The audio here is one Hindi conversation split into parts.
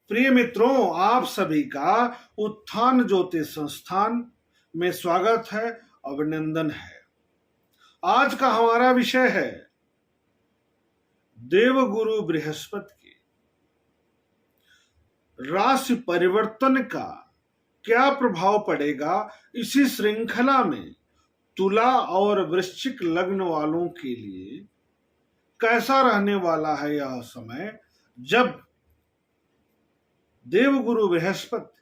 प्रिय मित्रों, आप सभी का उत्थान ज्योतिष संस्थान में स्वागत है, अभिनंदन है। आज का हमारा विषय है देवगुरु बृहस्पति के राशि परिवर्तन का क्या प्रभाव पड़ेगा। इसी श्रृंखला में तुला और वृश्चिक लग्न वालों के लिए कैसा रहने वाला है यह समय, जब देवगुरु बृहस्पति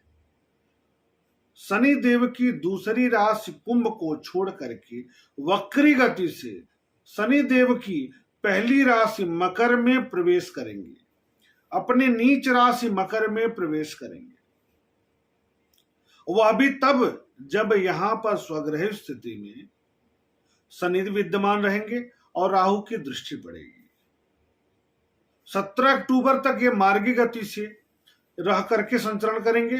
शनि देव की दूसरी राशि कुंभ को छोड़ करके वक्री गति से शनि देव की पहली राशि मकर में प्रवेश करेंगे, अपने नीच राशि मकर में प्रवेश करेंगे। वह भी तब जब यहां पर स्वग्रह स्थिति में शनि विद्यमान रहेंगे और राहु की दृष्टि पड़ेगी। 17 अक्टूबर तक ये मार्गी गति से रह करके संचरण करेंगे।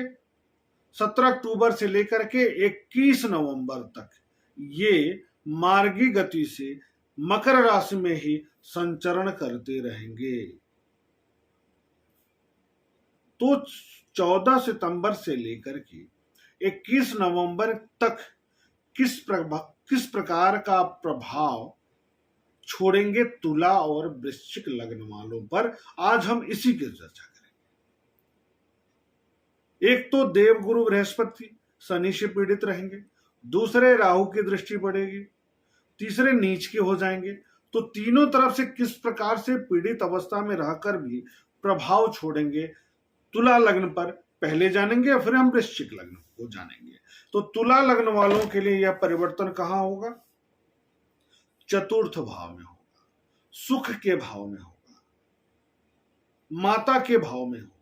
17 अक्टूबर से लेकर के 21 नवंबर तक ये मार्गी गति से मकर राशि में ही संचरण करते रहेंगे। तो 14 सितंबर से लेकर के 21 नवंबर तक किस प्रकार का प्रभाव छोड़ेंगे तुला और वृश्चिक लग्न वालों पर, आज हम इसी की चर्चा करेंगे। एक तो देवगुरु बृहस्पति शनि से पीड़ित रहेंगे, दूसरे राहु की दृष्टि पड़ेगी, तीसरे नीच के हो जाएंगे। तो तीनों तरफ से किस प्रकार से पीड़ित अवस्था में रहकर भी प्रभाव छोड़ेंगे तुला लग्न पर, पहले जानेंगे और फिर हम वृश्चिक लग्न को जानेंगे। तो तुला लग्न वालों के लिए यह परिवर्तन कहां होगा? चतुर्थ भाव में होगा, सुख के भाव में होगा, माता के भाव में होगा।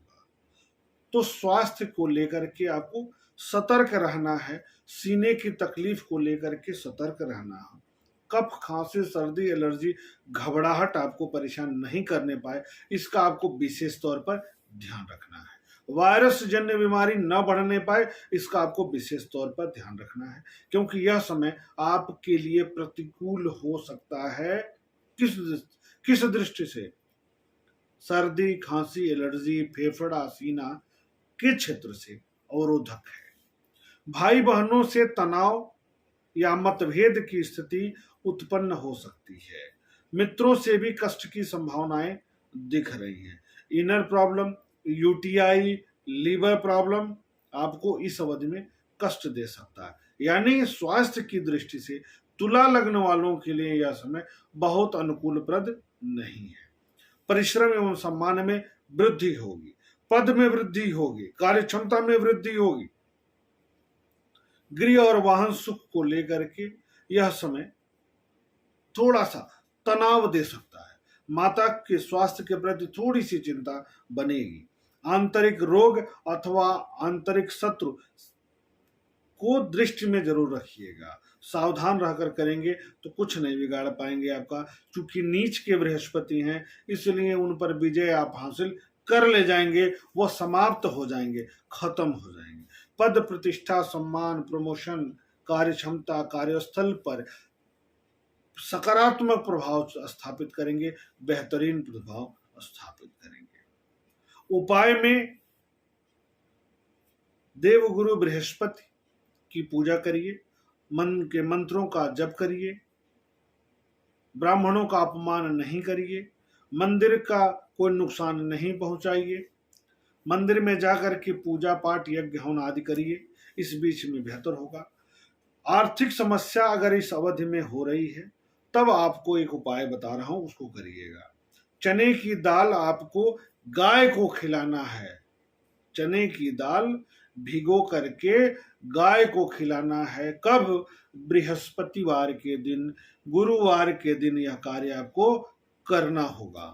तो स्वास्थ्य को लेकर के आपको सतर्क रहना है, सीने की तकलीफ को लेकर के सतर्क रहना है। कफ, खांसी, सर्दी, एलर्जी, घबराहट आपको परेशान नहीं करने पाए, इसका आपको विशेष तौर पर ध्यान रखना है। वायरस जन्य बीमारी न बढ़ने पाए, इसका आपको विशेष तौर पर ध्यान रखना है, क्योंकि यह समय आपके लिए प्रतिकूल हो सकता है। किस दृष्टि से? सर्दी, खांसी, एलर्जी, फेफड़ा, सीना के क्षेत्र से अवरोधक है। भाई बहनों से तनाव या मतभेद की स्थिति उत्पन्न हो सकती है। मित्रों से भी कष्ट की संभावनाएं दिख रही हैं। Inner problem, UTI, liver problem आपको इस अवधि में कष्ट दे सकता है। यानी स्वास्थ्य की दृष्टि से तुला लग्न वालों के लिए यह समय बहुत अनुकूलप्रद नहीं है। परिश्रम एवं सम्मान में वृद्धि होगी, पद में वृद्धि होगी, कार्य क्षमता में वृद्धि होगी। गृह और वाहन सुख को लेकर के यह समय थोड़ा सा तनाव दे सकता है। माता के स्वास्थ्य के प्रति थोड़ी सी चिंता बनेगी। आंतरिक रोग अथवा आंतरिक शत्रु को दृष्टि में जरूर रखिएगा। सावधान रहकर करेंगे तो कुछ नहीं बिगाड़ पाएंगे आपका। चूंकि नीच के बृहस्पति हैं, इसलिए उन पर विजय आप हासिल कर ले जाएंगे, वो समाप्त हो जाएंगे, खत्म हो जाएंगे। पद, प्रतिष्ठा, सम्मान, प्रमोशन, कार्य क्षमता, कार्यस्थल पर सकारात्मक प्रभाव स्थापित करेंगे, बेहतरीन प्रभाव स्थापित करेंगे। उपाय में देवगुरु बृहस्पति की पूजा करिए, मन के मंत्रों का जप करिए, ब्राह्मणों का अपमान नहीं करिए, मंदिर का कोई नुकसान नहीं पहुंचाइए, मंदिर में जाकर के पूजा पाठ, यज्ञ हवन आदि करिए, इस बीच में बेहतर होगा। आर्थिक समस्या अगर इस अवधि में हो रही है, तब आपको एक उपाय बता रहा हूं, उसको करिएगा। चने की दाल आपको गाय को खिलाना है। चने की दाल भिगो करके गाय को खिलाना है। कब? बृहस्पतिवार के दिन, गुरुवार के दिन यह कार्य आपको करना होगा,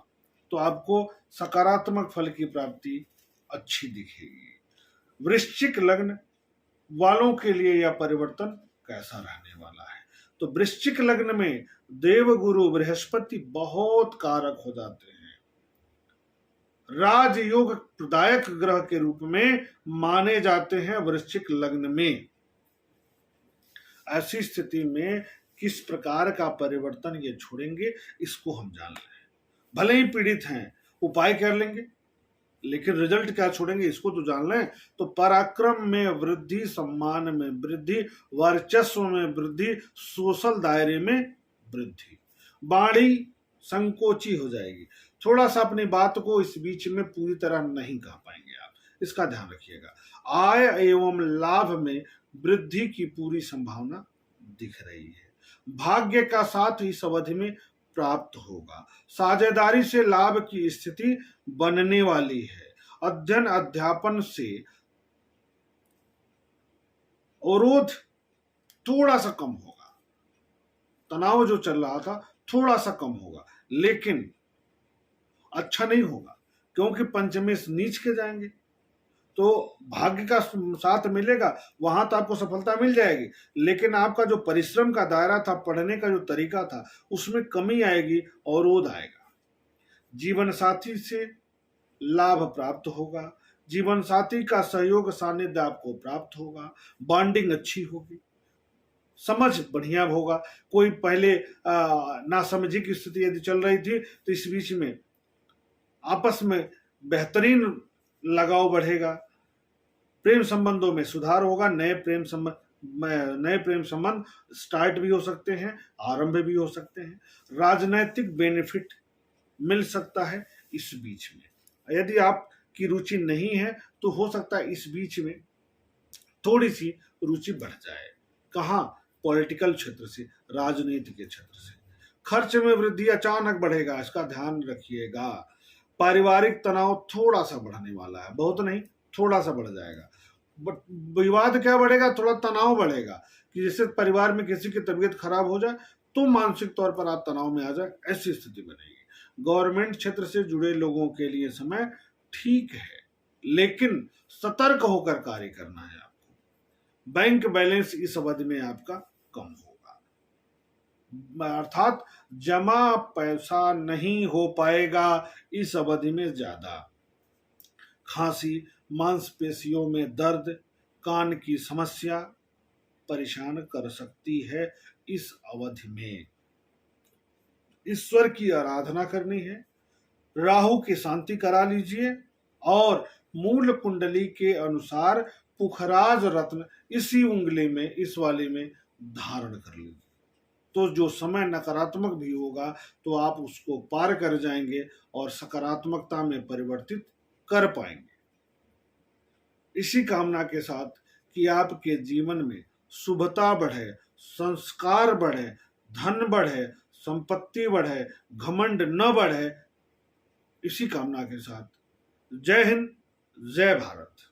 तो आपको सकारात्मक फल की प्राप्ति अच्छी दिखेगी। वृश्चिक लग्न वालों के लिए यह परिवर्तन कैसा रहने वाला है? तो वृश्चिक लग्न में देवगुरु बृहस्पति बहुत कारक हो जाते हैं। राजयोग प्रदायक ग्रह के रूप में माने जाते हैं वृश्चिक लग्न में। ऐसी स्थिति में किस प्रकार का परिवर्तन ये छोड़ेंगे, इसको हम जान लें। भले ही पीड़ित हैं, उपाय कर लेंगे, लेकिन रिजल्ट क्या छोड़ेंगे इसको तो जान लें। तो पराक्रम में वृद्धि, सम्मान में वृद्धि, वर्चस्व में वृद्धि, सोशल दायरे में वृद्धि। वाणी संकोची हो जाएगी, थोड़ा सा अपनी बात को इस बीच में पूरी तरह नहीं कह पाएंगे आप, इसका ध्यान रखिएगा। आय एवं लाभ में वृद्धि की पूरी संभावना दिख रही है। भाग्य का साथ इस अवधि में प्राप्त होगा। साझेदारी से लाभ की स्थिति बनने वाली है। अध्ययन अध्यापन से अवरोध थोड़ा सा कम होगा, तनाव जो चल रहा था थोड़ा सा कम होगा, लेकिन अच्छा नहीं होगा क्योंकि पंचमेश नीच के जाएंगे। तो भाग्य का साथ मिलेगा, वहां तो आपको सफलता मिल जाएगी, लेकिन आपका जो परिश्रम का दायरा था, पढ़ने का जो तरीका था, उसमें कमी आएगी, अवरोध आएगा। जीवन साथी से लाभ प्राप्त होगा। जीवन साथी का सहयोग सानिध्य आपको प्राप्त होगा। बॉन्डिंग अच्छी होगी, समझ बढ़िया होगा। कोई पहले नासमझी की स्थिति यदि चल रही थी तो इस बीच में आपस में बेहतरीन लगाव बढ़ेगा। प्रेम संबंधों में सुधार होगा। नए प्रेम संबंध स्टार्ट भी हो सकते हैं, आरंभ भी हो सकते हैं। राजनैतिक बेनिफिट मिल सकता है इस बीच में। यदि आपकी रुचि नहीं है तो हो सकता है इस बीच में थोड़ी सी रुचि बढ़ जाए। कहाँ? पॉलिटिकल क्षेत्र से, राजनीति के क्षेत्र से। खर्च में वृद्धि अचानक बढ़ेगा, इसका ध्यान रखिएगा। पारिवारिक तनाव थोड़ा सा बढ़ने वाला है, बहुत नहीं, थोड़ा सा बढ़ जाएगा। विवाद क्या बढ़ेगा? थोड़ा तनाव बढ़ेगा कि जैसे परिवार में किसी की तबीयत खराब हो जाए तो मानसिक तौर पर आप तनाव में आ जाए, ऐसी स्थिति बनेगी। गवर्नमेंट क्षेत्र से जुड़े लोगों के लिए समय ठीक है, लेकिन सतर्क होकर कार्य करना है आपको। बैंक बैलेंस इस अवधि में आपका कम होगा, अर्थात जमा पैसा नहीं हो पाएगा इस अवधि में ज्यादा। खांसी, मांसपेशियों में दर्द, कान की समस्या परेशान कर सकती है इस अवधि में। ईश्वर की आराधना करनी है, राहु की शांति करा लीजिए और मूल कुंडली के अनुसार पुखराज रत्न इसी उंगली में, इस वाले में धारण कर लीजिए। तो जो समय नकारात्मक भी होगा तो आप उसको पार कर जाएंगे और सकारात्मकता में परिवर्तित कर पाएंगे। इसी कामना के साथ कि आपके जीवन में शुभता बढ़े, संस्कार बढ़े, धन बढ़े, संपत्ति बढ़े, घमंड न बढ़े, इसी कामना के साथ जय हिंद, जय भारत।